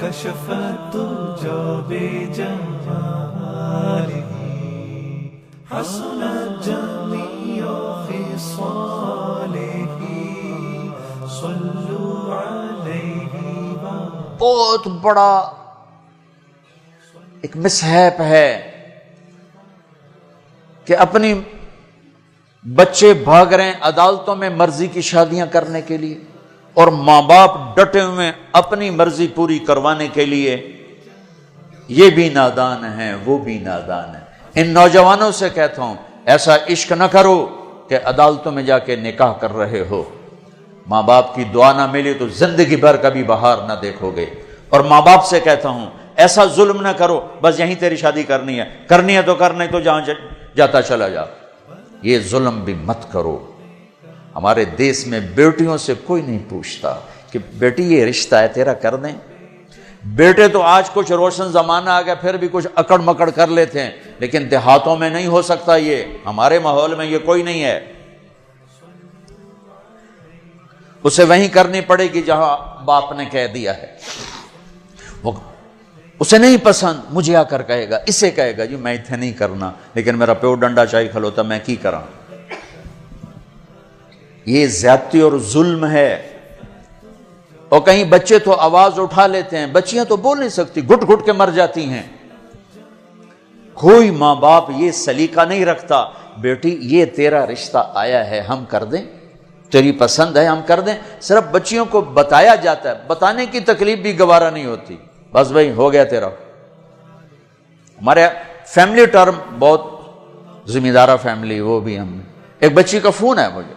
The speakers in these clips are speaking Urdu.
كشف الدجى بجماله حسنت جميع خصاله صلوا عليه. بہت بڑا ایک مصحف ہے کہ اپنی بچے بھاگ رہے ہیں عدالتوں میں مرضی کی شادیاں کرنے کے لیے، اور ماں باپ ڈٹے ہوئے اپنی مرضی پوری کروانے کے لیے. یہ بھی نادان ہیں، وہ بھی نادان ہیں. ان نوجوانوں سے کہتا ہوں ایسا عشق نہ کرو کہ عدالتوں میں جا کے نکاح کر رہے ہو. ماں باپ کی دعا نہ ملی تو زندگی بھر کبھی بہار نہ دیکھو گے. اور ماں باپ سے کہتا ہوں ایسا ظلم نہ کرو بس یہیں تیری شادی کرنی ہے تو کرنے تو جہاں جاتا چلا جا. یہ ظلم بھی مت کرو. ہمارے دیس میں بیٹیوں سے کوئی نہیں پوچھتا کہ بیٹی یہ رشتہ ہے تیرا کر دیں. بیٹے تو آج کچھ روشن زمانہ آ گیا پھر بھی کچھ اکڑ مکڑ کر لیتے ہیں، لیکن دیہاتوں میں نہیں ہو سکتا. یہ ہمارے ماحول میں یہ کوئی نہیں ہے. اسے وہیں کرنی پڑے گی جہاں باپ نے کہہ دیا ہے. وہ اسے نہیں پسند مجھے آ کر کہے گا، اسے کہے گا جی میں اتنے نہیں کرنا لیکن میرا پیو ڈنڈا چاہی کھلوتا میں کی کراں. یہ زیادتی اور ظلم ہے. اور کہیں بچے تو آواز اٹھا لیتے ہیں، بچیاں تو بول نہیں سکتی، گھٹ گھٹ کے مر جاتی ہیں. کوئی ماں باپ یہ سلیقہ نہیں رکھتا بیٹی یہ تیرا رشتہ آیا ہے ہم کر دیں، تیری پسند ہے ہم کر دیں. صرف بچیوں کو بتایا جاتا ہے، بتانے کی تکلیف بھی گوارا نہیں ہوتی. بس بھائی ہو گیا تیرا. ہمارے فیملی ٹرم بہت ذمہ دارہ فیملی، وہ بھی ہم ایک بچی کا فون ہے مجھے،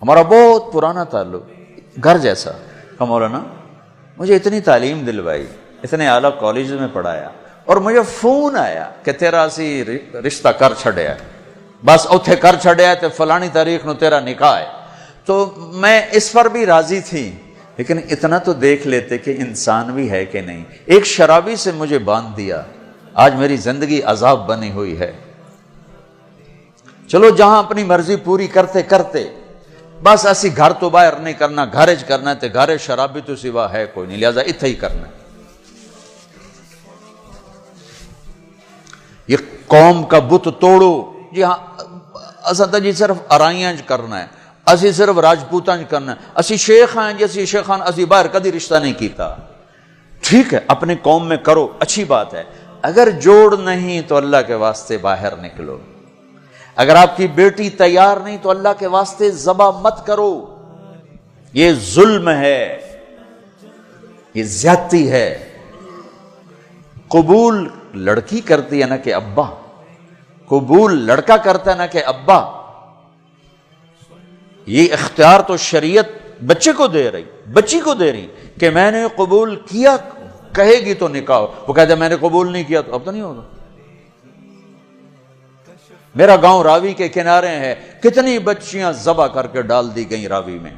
ہمارا بہت پرانا تعلق گھر جیسا. مولانا مجھے اتنی تعلیم دلوائی، اتنے اعلیٰ کالج میں پڑھایا، اور مجھے فون آیا کہ تیرا اسی رشتہ کر چھڑیا ہے، بس اتھے کر چھڑیا ہے تو فلانی تاریخ نو تیرا نکاح ہے. تو میں اس پر بھی راضی تھی لیکن اتنا تو دیکھ لیتے کہ انسان بھی ہے کہ نہیں. ایک شرابی سے مجھے باندھ دیا، آج میری زندگی عذاب بنی ہوئی ہے. چلو جہاں اپنی مرضی پوری کرتے کرتے بس اسی گھر تو باہر نہیں کرنا، گھرج کرنا ہے تو گھر شرابی تو سوا ہے کوئی نہیں، لہذا اتھے ہی کرنا ہے. یہ قوم کا بت توڑو. جی ہاں اساں جی صرف ارائیاں کرنا ہے، اسی صرف راجپوتاں کرنا ہے، اسی شیخ ہیں جی اسی شیخان اسی باہر کدی رشتہ نہیں کیتا. ٹھیک ہے اپنے قوم میں کرو، اچھی بات ہے. اگر جوڑ نہیں تو اللہ کے واسطے باہر نکلو. اگر آپ کی بیٹی تیار نہیں تو اللہ کے واسطے ذبح مت کرو. یہ ظلم ہے، یہ زیادتی ہے. قبول لڑکی کرتی ہے نہ کہ ابا، قبول لڑکا کرتا ہے نہ کہ ابا. یہ اختیار تو شریعت بچے کو دے رہی، بچی کو دے رہی کہ میں نے قبول کیا، کہے گی تو نکاح. وہ کہتے ہیں میں نے قبول نہیں کیا تو اب تو نہیں ہوگا. میرا گاؤں راوی کے کنارے ہے، کتنی بچیاں ذبح کر کے ڈال دی گئیں راوی میں.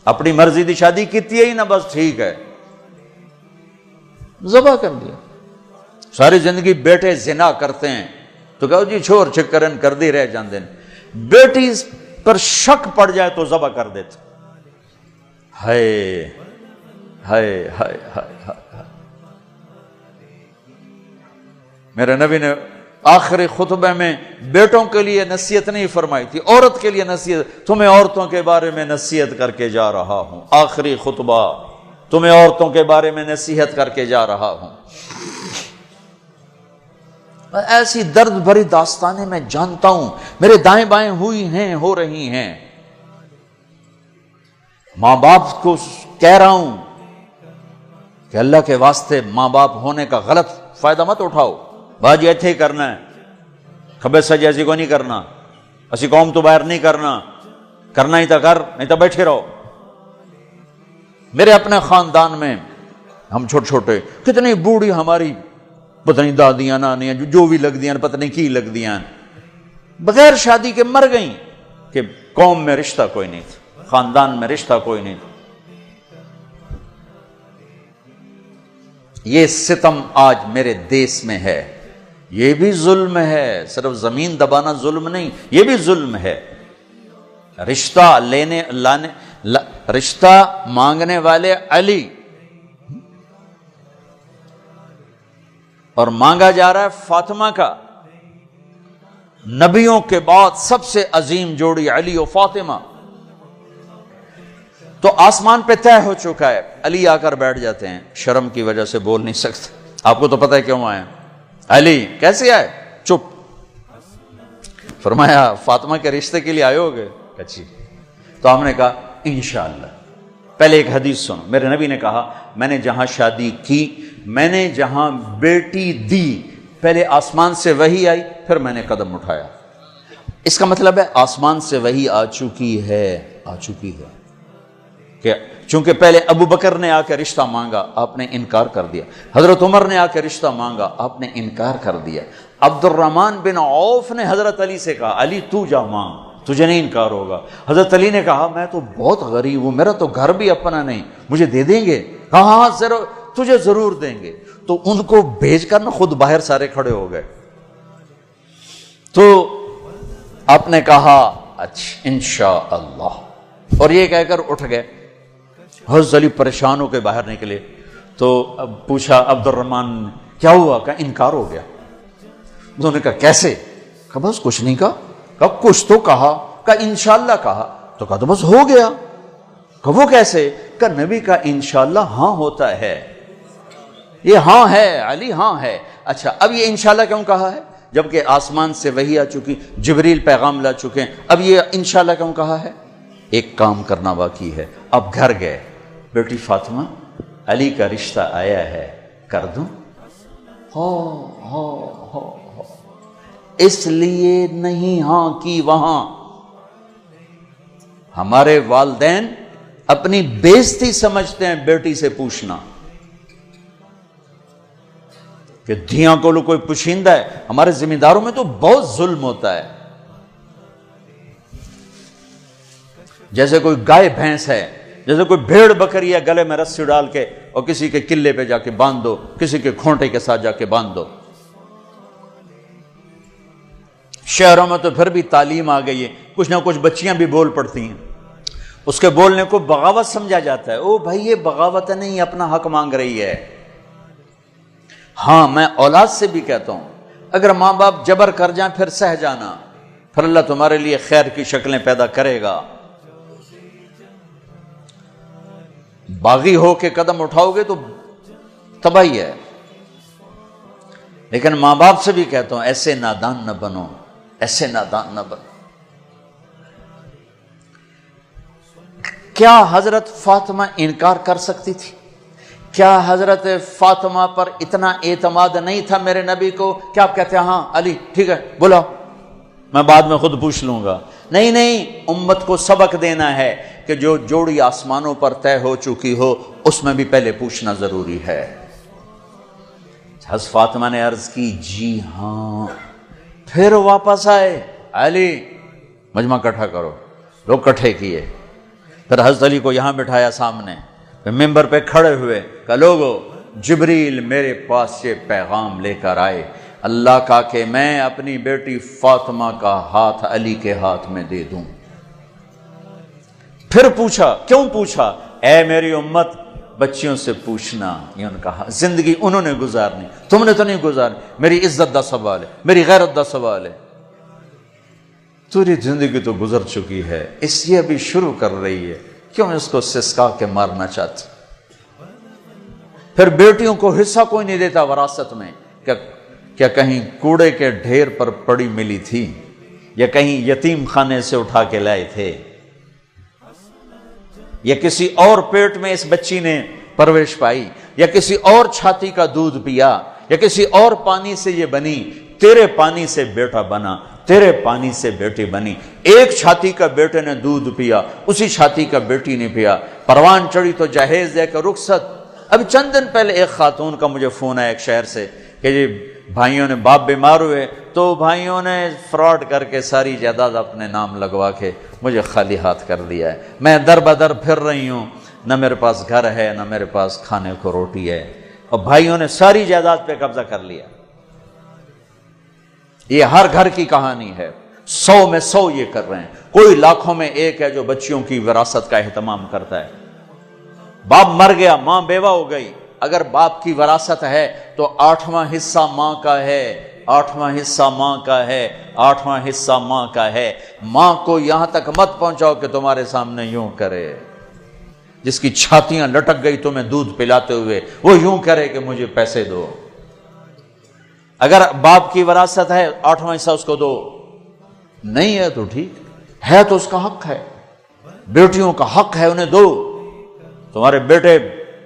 اپنی مرضی دی شادی کیتی ہے ہی نہ، بس ٹھیک ہے ذبح کر دیا. ساری زندگی بیٹے زنا کرتے ہیں تو کہو جی چھوڑ چکرن کر دی رہ جاندے. بیٹی پر شک پڑ جائے تو ذبح کر دیتے. ہائے ہائے ہائے ہائے ہائے. میرے نبی نے آخری خطبے میں بیٹوں کے لیے نصیحت نہیں فرمائی تھی، عورت کے لیے نصیحت. تمہیں عورتوں کے بارے میں نصیحت کر کے جا رہا ہوں، آخری خطبہ تمہیں عورتوں کے بارے میں نصیحت کر کے جا رہا ہوں. ایسی درد بھری داستانیں میں جانتا ہوں، میرے دائیں بائیں ہوئی ہیں، ہو رہی ہیں. ماں باپ کو کہہ رہا ہوں کہ اللہ کے واسطے ماں باپ ہونے کا غلط فائدہ مت اٹھاؤ. باجی ایتھے ہی کرنا ہے، کھبے سجے ایسی کو نہیں کرنا، اسی قوم تو باہر نہیں کرنا، کرنا ہی تو کر نہیں تو بیٹھے رہو. میرے اپنے خاندان میں ہم چھوٹے چھوٹے کتنی بوڑھی ہماری پتہ نہیں دادیاں نانیاں جو بھی لگ دیاں پتہ نہیں کی لگ دیاں بغیر شادی کے مر گئیں کہ قوم میں رشتہ کوئی نہیں تھا، خاندان میں رشتہ کوئی نہیں تھا. یہ ستم آج میرے دیس میں ہے. یہ بھی ظلم ہے، صرف زمین دبانا ظلم نہیں، یہ بھی ظلم ہے. رشتہ لینے لانے رشتہ مانگنے والے علی، اور مانگا جا رہا ہے فاطمہ کا۔ نبیوں کے بعد سب سے عظیم جوڑی علی و فاطمہ، تو آسمان پہ طے ہو چکا ہے۔ علی آ کر بیٹھ جاتے ہیں، شرم کی وجہ سے بول نہیں سکتے۔ آپ کو تو پتہ ہے کیوں آئے؟ علی کیسے آئے؟ چپ۔ فرمایا فاطمہ کے رشتے کے لیے آئے ہوگے؟ اچھی۔ تو ہم نے کہا انشاءاللہ۔ پہلے ایک حدیث سنو، میرے نبی نے کہا میں نے جہاں شادی کی، میں نے جہاں بیٹی دی، پہلے آسمان سے وحی آئی، پھر میں نے قدم اٹھایا۔ اس کا مطلب ہے آسمان سے وحی آ چکی ہے، آ چکی ہے کہ چونکہ پہلے ابو بکر نے آ کے رشتہ مانگا، آپ نے انکار کر دیا۔ حضرت عمر نے آ کے رشتہ مانگا، آپ نے انکار کر دیا۔ عبد الرحمن بن عوف نے حضرت علی سے کہا علی تو جا مانگ، تجھے نہیں انکار ہوگا۔ حضرت علی نے کہا میں تو بہت غریب ہوں، میرا تو گھر بھی اپنا نہیں، مجھے دے دیں گے؟ کہا ہاں ضرور، تجھے ضرور دیں گے۔ تو ان کو بھیج کر نا خود باہر سارے کھڑے ہو گئے۔ تو آپ نے کہا اچھا انشاءاللہ، اور یہ کہہ کر اٹھ گئے۔ حضرت علی پریشان ہو کے باہر نکلے تو اب پوچھا عبد الرحمن کیا ہوا؟ کہا انکار ہو گیا۔ انہوں نے کہا کیسے؟ کہا بس کچھ نہیں کہا۔ کہا کچھ تو کہا؟ کہا انشاءاللہ کہا۔ تو کہا تو بس ہو گیا۔ کہا وہ کیسے؟ کہا نبی کا انشاءاللہ ہاں ہوتا ہے، یہ ہاں ہے علی، ہاں ہے۔ اچھا اب یہ انشاءاللہ کیوں کہا ہے جبکہ آسمان سے وحی آ چکی، جبریل پیغام لا چکے ہیں، اب یہ انشاءاللہ کیوں کہا ہے؟ ایک کام کرنا باقی ہے۔ اب گھر گئے، بیٹی فاطمہ علی کا رشتہ آیا ہے، کر دوں؟ ہو اس لیے نہیں ہاں کی وہاں۔ ہمارے والدین اپنی بےزتی سمجھتے ہیں بیٹی سے پوچھنا کہ دھیاں کو کوئی پوشیندہ ہے۔ ہمارے ذمہ داروں میں تو بہت ظلم ہوتا ہے۔ جیسے کوئی گائے بھینس ہے، جیسے کوئی بھیڑ بکری ہے، گلے میں رسی ڈال کے اور کسی کے قلعے پہ جا کے باندھ دو، کسی کے کھونٹے کے ساتھ جا کے باندھ دو۔ شہروں میں تو پھر بھی تعلیم آ گئی ہے، کچھ نہ کچھ بچیاں بھی بول پڑتی ہیں، اس کے بولنے کو بغاوت سمجھا جاتا ہے۔ او بھائی یہ بغاوت نہیں، اپنا حق مانگ رہی ہے۔ ہاں میں اولاد سے بھی کہتا ہوں اگر ماں باپ جبر کر جائیں پھر سہ جانا، پھر اللہ تمہارے لیے خیر کی شکلیں پیدا کرے گا۔ باغی ہو کے قدم اٹھاؤ گے تو تباہی ہے۔ لیکن ماں باپ سے بھی کہتا ہوں ایسے نادان نہ بنو، ایسے نادان نہ بنو۔ کیا حضرت فاطمہ انکار کر سکتی تھی؟ کیا حضرت فاطمہ پر اتنا اعتماد نہیں تھا میرے نبی کو؟ کیا آپ کہتے ہیں ہاں علی ٹھیک ہے بولا، میں بعد میں خود پوچھ لوں گا؟ نہیں نہیں، امت کو سبق دینا ہے کہ جو جوڑی آسمانوں پر طے ہو چکی ہو اس میں بھی پہلے پوچھنا ضروری ہے۔ حضرت فاطمہ نے عرض کی جی ہاں، پھر واپس آئے، علی مجمع اکٹھا کرو، لوگ اکٹھے کیے، پھر حضرت علی کو یہاں بٹھایا سامنے، پھر ممبر پہ کھڑے ہوئے کہ لوگو جبریل میرے پاس یہ پیغام لے کر آئے اللہ کا کہ میں اپنی بیٹی فاطمہ کا ہاتھ علی کے ہاتھ میں دے دوں۔ پھر پوچھا، کیوں پوچھا؟ اے میری امت بچیوں سے پوچھنا، یہ ان کا زندگی انہوں نے گزارنی، تم نے تو نہیں گزارنی، میری عزت دا سوال ہے، میری غیرت دا سوال ہے۔ تیری زندگی تو گزر چکی ہے، اس لیے ابھی شروع کر رہی ہے، کیوں اس کو سسکا کے مارنا چاہتی؟ پھر بیٹیوں کو حصہ کوئی نہیں دیتا وراثت میں، کیا کہیں کوڑے کے ڈھیر پر پڑی ملی تھی یا کہیں یتیم خانے سے اٹھا کے لائے تھے یا کسی اور پیٹ میں اس بچی نے پرورش پائی یا کسی اور چھاتی کا دودھ پیا یا کسی اور پانی سے یہ بنی؟ تیرے پانی سے بیٹا بنا، تیرے پانی سے بیٹی بنی۔ ایک چھاتی کا بیٹے نے دودھ پیا، اسی چھاتی کا بیٹی نے پیا۔ پروان چڑھی تو جہیز دے کر رخصت۔ اب چند دن پہلے ایک خاتون کا مجھے فون آیا ایک شہر سے کہ جی بھائیوں نے باپ بیمار ہوئے تو بھائیوں نے فراڈ کر کے ساری جائیداد اپنے نام لگوا کے مجھے خالی ہاتھ کر دیا ہے، میں در بدر پھر رہی ہوں، نہ میرے پاس گھر ہے نہ میرے پاس کھانے کو روٹی ہے، اور بھائیوں نے ساری جائیداد پہ قبضہ کر لیا۔ یہ ہر گھر کی کہانی ہے، 100 میں 100 یہ کر رہے ہیں، کوئی لاکھوں میں ایک ہے جو بچیوں کی وراثت کا اہتمام کرتا ہے۔ باپ مر گیا، ماں بیوہ ہو گئی، اگر باپ کی وراثت ہے تو 8واں حصہ ماں کا ہے، 8واں حصہ ماں کا ہے، 8واں حصہ ماں کا ہے۔ ماں کو یہاں تک مت پہنچاؤ کہ تمہارے سامنے یوں کرے، جس کی چھاتیاں لٹک گئی تمہیں دودھ پلاتے ہوئے، وہ یوں کرے کہ مجھے پیسے دو۔ اگر باپ کی وراثت ہے 8واں حصہ اس کو دو، نہیں ہے تو ٹھیک ہے، تو اس کا حق ہے، بیٹیوں کا حق ہے، انہیں دو۔ تمہارے بیٹے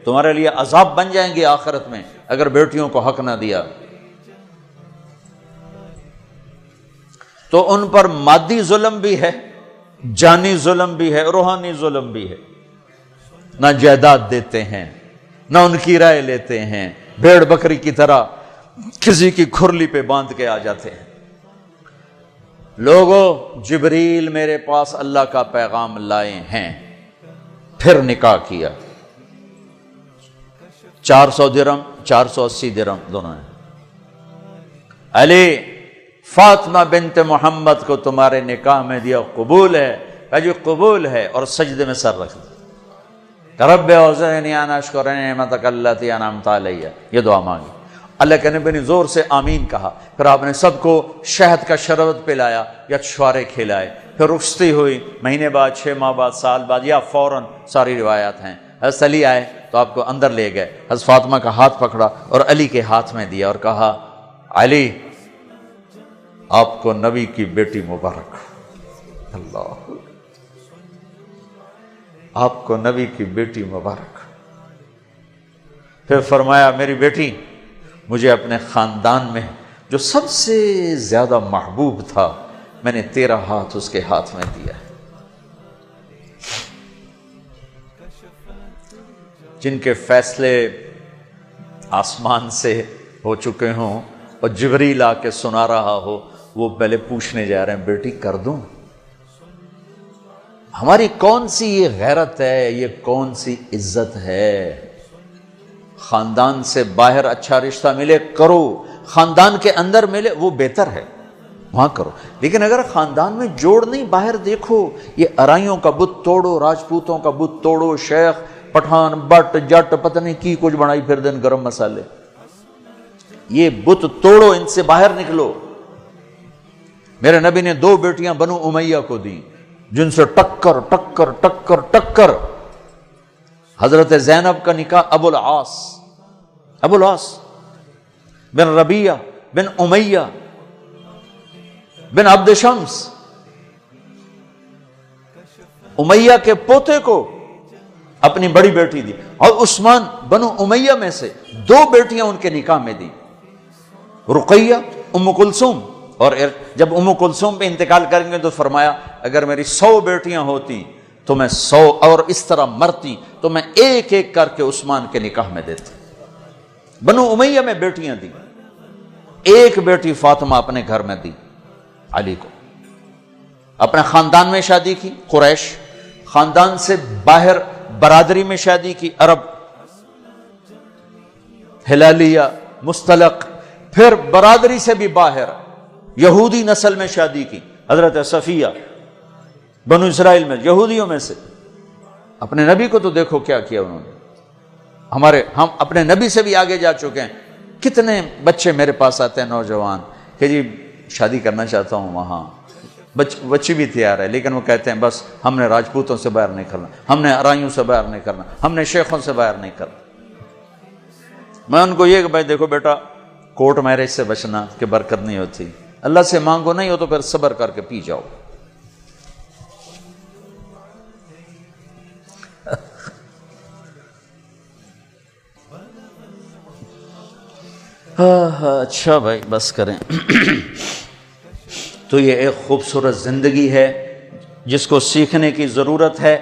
تمہارے لیے عذاب بن جائیں گے آخرت میں اگر بیٹیوں کو حق نہ دیا۔ تو ان پر مادی ظلم بھی ہے، جانی ظلم بھی ہے، روحانی ظلم بھی ہے۔ نہ جائیداد دیتے ہیں، نہ ان کی رائے لیتے ہیں، بھیڑ بکری کی طرح کسی کی کھرلی پہ باندھ کے آ جاتے ہیں۔ لوگوں، جبریل میرے پاس اللہ کا پیغام لائے ہیں، پھر نکاح کیا۔ 400 درہم، 480 درہم دونوں ہیں۔ علی فاطمہ بنت محمد کو تمہارے نکاح میں دیا، قبول ہے؟ کہا جی قبول ہے، اور سجدے میں سر رکھ دیا، رب اوزعنی ان اشکر نعمتک التی انعمت علی، یہ دعا مانگی۔ اللہ کے نبی نے زور سے آمین کہا، پھر آپ نے سب کو شہد کا شربت پلایا یا چھوارے کھلائے، پھر رخصتی ہوئی، مہینے بعد، 6 ماہ بعد، سال بعد، یا فوراً، ساری روایات ہیں۔ حضرت علی آئے تو آپ کو اندر لے گئے، حضرت فاطمہ کا ہاتھ پکڑا اور علی کے ہاتھ میں دیا اور کہا، علی آپ کو نبی کی بیٹی مبارک، اللہ، آپ کو نبی کی بیٹی مبارک۔ پھر فرمایا، میری بیٹی، مجھے اپنے خاندان میں جو سب سے زیادہ محبوب تھا، میں نے تیرا ہاتھ اس کے ہاتھ میں دیا ہے۔ جن کے فیصلے آسمان سے ہو چکے ہوں اور جبریل آ کے سنا رہا ہو، وہ پہلے پوچھنے جا رہے ہیں، بیٹی کر دوں؟ ہماری کون سی یہ غیرت ہے، یہ کون سی عزت ہے؟ خاندان سے باہر اچھا رشتہ ملے کرو، خاندان کے اندر ملے وہ بہتر ہے، وہاں کرو۔ لیکن اگر خاندان میں جوڑ نہیں، باہر دیکھو، یہ ارائیوں کا بت توڑو، راجپوتوں کا بت توڑو، شیخ پٹھان بٹ جٹ پتہ نہیں کی کچھ بنائی پھر دن گرم مسالے، یہ بت توڑو، ان سے باہر نکلو۔ میرے نبی نے 2 بیٹیاں بنو امیہ کو دی، جن سے ٹکر ٹکر ٹکر ٹکر۔ حضرت زینب کا نکاح ابو العاص بن ربیعہ بن امیہ بن عبد شمس، امیہ کے پوتے کو اپنی بڑی بیٹی دی، اور عثمان بنو امیہ میں سے 2 بیٹیاں ان کے نکاح میں دی، رقیہ، ام کلثوم۔ اور جب ام کلثوم پہ انتقال کریں گے تو فرمایا، اگر میری 100 بیٹیاں ہوتی تو میں 100 اور اس طرح مرتی تو میں ایک ایک کر کے عثمان کے نکاح میں دیتا۔ بنو امیہ میں بیٹیاں دی، ایک بیٹی فاطمہ اپنے گھر میں دی علی کو، اپنے خاندان میں شادی کی قریش، خاندان سے باہر برادری میں شادی کی عرب، ہلالیہ، مستلق، پھر برادری سے بھی باہر یہودی نسل میں شادی کی، حضرت صفیہ بنو اسرائیل میں، یہودیوں میں سے۔ اپنے نبی کو تو دیکھو کیا کیا انہوں نے، ہم اپنے نبی سے بھی آگے جا چکے ہیں۔ کتنے بچے میرے پاس آتے ہیں نوجوان کہ جی شادی کرنا چاہتا ہوں، وہاں بچی بھی تیار ہے، لیکن وہ کہتے ہیں بس ہم نے راجپوتوں سے باہر نہیں کرنا، ہم نے ارائیوں سے باہر نہیں کرنا، ہم نے شیخوں سے باہر نہیں کرنا۔ میں ان کو یہ کہ بھائی دیکھو بیٹا، کورٹ میرج سے بچنا کہ برکت نہیں ہوتی، اللہ سے مانگو، نہیں ہو تو پھر صبر کر کے پی جاؤ۔ اچھا بھائی بس کریں۔ تو یہ ایک خوبصورت زندگی ہے جس کو سیکھنے کی ضرورت ہے۔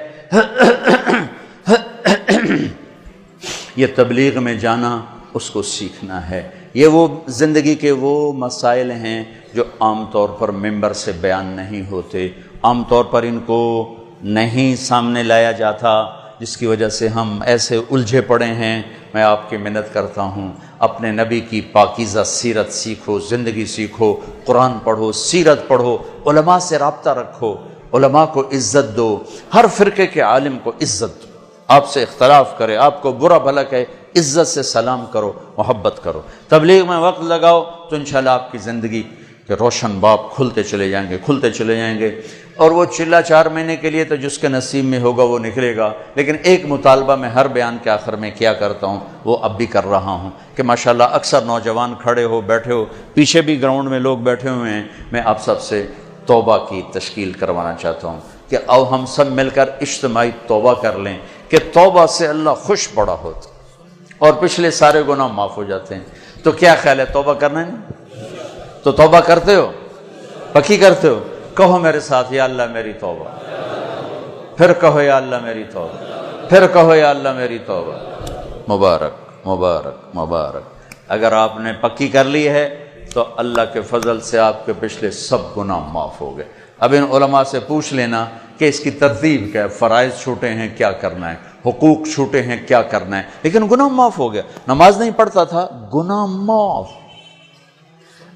یہ تبلیغ میں جانا، اس کو سیکھنا ہے۔ یہ وہ زندگی کے وہ مسائل ہیں جو عام طور پر ممبر سے بیان نہیں ہوتے، عام طور پر ان کو نہیں سامنے لایا جاتا، جس کی وجہ سے ہم ایسے الجھے پڑے ہیں۔ میں آپ کی منت کرتا ہوں، اپنے نبی کی پاکیزہ سیرت سیکھو، زندگی سیکھو، قرآن پڑھو، سیرت پڑھو، علماء سے رابطہ رکھو، علماء کو عزت دو، ہر فرقے کے عالم کو عزت دو، آپ سے اختلاف کرے، آپ کو برا بھلا کہے، عزت سے سلام کرو، محبت کرو، تبلیغ میں وقت لگاؤ، تو انشاءاللہ آپ کی زندگی کے روشن باب کھلتے چلے جائیں گے، کھلتے چلے جائیں گے۔ اور وہ چلہ 4 مہینے کے لیے تو جس کے نصیب میں ہوگا وہ نکلے گا، لیکن ایک مطالبہ میں ہر بیان کے آخر میں کیا کرتا ہوں، وہ اب بھی کر رہا ہوں کہ ماشاءاللہ اکثر نوجوان کھڑے ہو بیٹھے ہو، پیچھے بھی گراؤنڈ میں لوگ بیٹھے ہوئے ہیں، میں آپ سب سے توبہ کی تشکیل کروانا چاہتا ہوں کہ آؤ ہم سب مل کر اجتماعی توبہ کر لیں کہ توبہ سے اللہ خوش بڑا ہوتا اور پچھلے سارے گناہ معاف ہو جاتے ہیں۔ تو کیا خیال ہے، توبہ کرنا ہے نا؟ تو توبہ کرتے ہو، پکی کرتے ہو؟ کہو میرے ساتھ، یا اللہ میری توبہ، پھر کہو یا اللہ میری توبہ، پھر کہو یا اللہ میری توبہ۔ مبارک مبارک مبارک۔ اگر آپ نے پکی کر لی ہے تو اللہ کے فضل سے آپ کے پچھلے سب گناہ معاف ہو گئے۔ اب ان علماء سے پوچھ لینا کہ اس کی ترتیب کیا ہے، فرائض چھوٹے ہیں کیا کرنا ہے، حقوق چھوٹے ہیں کیا کرنا ہے، لیکن گناہ معاف ہو گیا۔ نماز نہیں پڑھتا تھا، گناہ معاف۔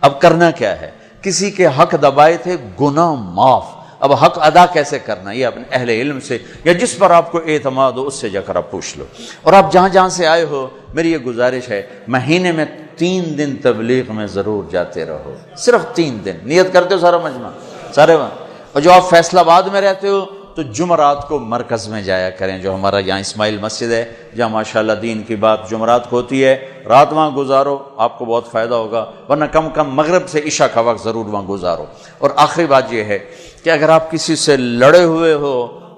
اب کرنا کیا ہے، کسی کے حق دبائے تھے، گناہ معاف۔ اب حق ادا کیسے کرنا، یہ اپنے اہل علم سے یا جس پر آپ کو اعتماد ہو اس سے جا کر آپ پوچھ لو۔ اور آپ جہاں جہاں سے آئے ہو، میری یہ گزارش ہے، مہینے میں 3 دن تبلیغ میں ضرور جاتے رہو، صرف 3 دن۔ نیت کرتے ہو سارا مجمع سارے وہاں؟ اور جو آپ فیصل آباد میں رہتے ہو تو جمعرات کو مرکز میں جایا کریں، جو ہمارا یہاں اسماعیل مسجد ہے جہاں ماشاءاللہ دین کی بات جمعرات کو ہوتی ہے، رات وہاں گزارو، آپ کو بہت فائدہ ہوگا، ورنہ کم کم مغرب سے عشاء کا وقت ضرور وہاں گزارو۔ اور آخری بات یہ ہے کہ اگر آپ کسی سے لڑے ہوئے ہو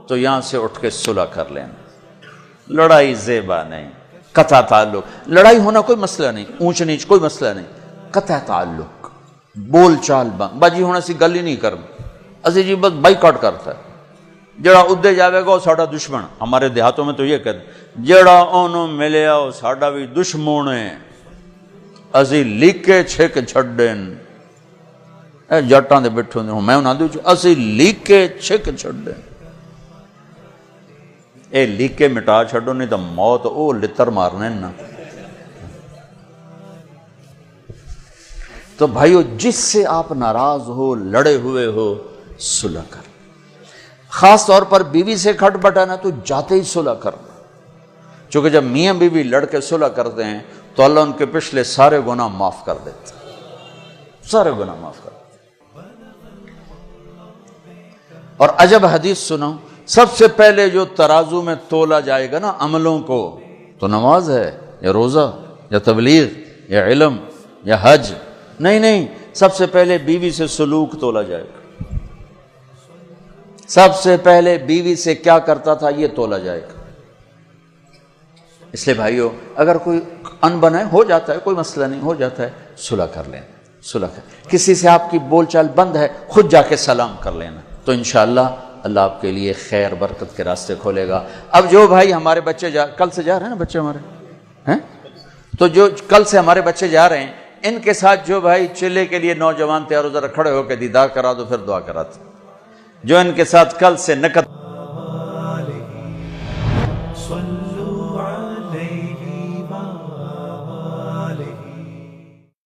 تو یہاں سے اٹھ کے صلح کر لینا۔ لڑائی زیبا نہیں، قطع تعلق۔ لڑائی ہونا کوئی مسئلہ نہیں، اونچ نیچ کوئی مسئلہ نہیں، قطع تعلق، بول چال بند، باجی ہونا سی گل ہی نہیں کرنی۔ اسی جی بس بائیکاٹ کرتا ہے، جڑا ادے جاوے گا وہ ساڈا دشمن۔ ہمارے دیہاتوں میں تو یہ کہتے ہیں جڑا اونوں ملیا وہ ساڈا بھی دشمن ہے، اسی لیکے چھک چھڈن۔ اے جٹاں دے بیٹھے ہوندے میں انہاں دے اسی لیکے چھک چھڈن۔ اے لیکے مٹا چھڈو نہیں تو موت او لتر مارنے نا۔ تو بھائیو جس سے آپ ناراض ہو، لڑے ہوئے ہو، صلح کر۔ خاص طور پر بیوی سے کھٹ بٹانا تو جاتے ہی صلح کرنا، چونکہ جب میاں بیوی لڑ کے صلح کرتے ہیں تو اللہ ان کے پچھلے سارے گناہ معاف کر دیتے ہیں، سارے گناہ معاف کر دیتے ہیں۔ اور عجب حدیث سنو، سب سے پہلے جو ترازو میں تولا جائے گا نا عملوں کو، تو نماز ہے یا روزہ یا تبلیغ یا علم یا حج؟ نہیں، سب سے پہلے بیوی سے سلوک تولا جائے گا۔ سب سے پہلے بیوی سے کیا کرتا تھا یہ تولا جائے گا۔ اس لیے بھائیو اگر کوئی ان بنا ہے، ہو جاتا ہے، کوئی مسئلہ نہیں، ہو جاتا ہے، صلح کر لینا، صلح کر۔ کسی سے آپ کی بول چال بند ہے، خود جا کے سلام کر لینا، تو انشاءاللہ اللہ آپ کے لیے خیر برکت کے راستے کھولے گا۔ اب جو بھائی ہمارے بچے کل سے جا رہے ہیں نا بچے ہمارے ہیں، تو جو کل سے ہمارے بچے جا رہے ہیں، ان کے ساتھ جو بھائی چلے کے لیے نوجوان تیار ہو ذرا کھڑے ہو کے دیدار کرا دو، پھر دعا کرا دو۔ جو ان کے ساتھ کل سے نقد